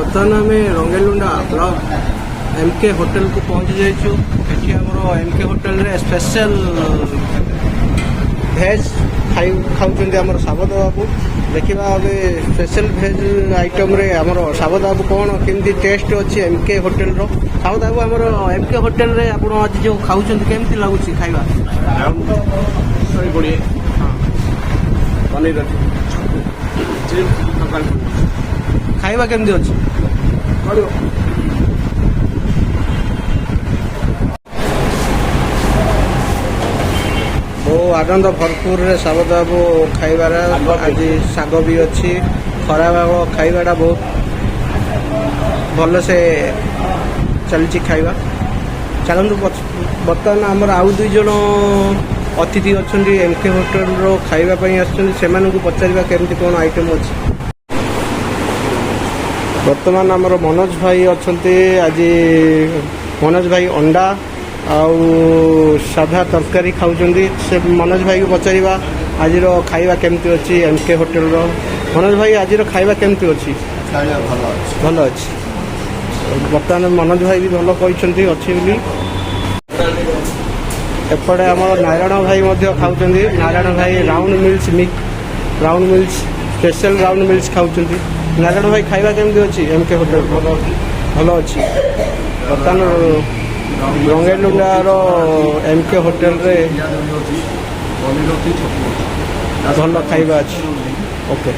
बर्तमान आम Rangeilunda block MK hotel को पहुंची जाइछु। एठी हमरो एमके होटल रे स्पेशल भेज खाऊँ आम साबद बाबू। देखा अभी स्पेशल भेज आइटम रे आमर साबद बाबू कौन केमती टेस्ट अच्छी एमके होटल रो। साबद बाबू आमर एमके होटल रे आप आज जो खाऊँ केमती लगुच खाଇବା? खाଇବା केमती अच्छी? बहु आनंद भरपूर साबद बाबू खाइबार आज शाग भी अच्छी खरा भाव खाइबाटा बहुत भल से चलती खाइबा। चलतु बर्तमान आमर आउ दुई जन अतिथि अच्छा एमके होटल रो खाइबापी आसु पचार केमती कौन आइटम अच्छी। बर्तमान आमर मनोज भाई अच्छा आज मनोज भाई अंडा आउ साधा तरकारी खाऊँ से मनोज भाई को पचारा आज खाଇବା केमती अच्छी एमके होटल रो। मनोज भाई आज खाଇବା केमती अच्छी? भल अच्छी। बर्तमान मनोज भाई भी भल कहते अच्छी बोली। एपटे आम नारायण भाई खाऊँ नारायण भाई round mills special round mills खाऊँ। नारायण भाई खाଇବା केमती अच्छी एमके होटल? भल अच्छी। बर्तमान रंगेलुंडार एमके होटल रे भल खाଇବା अच्छी। ओके।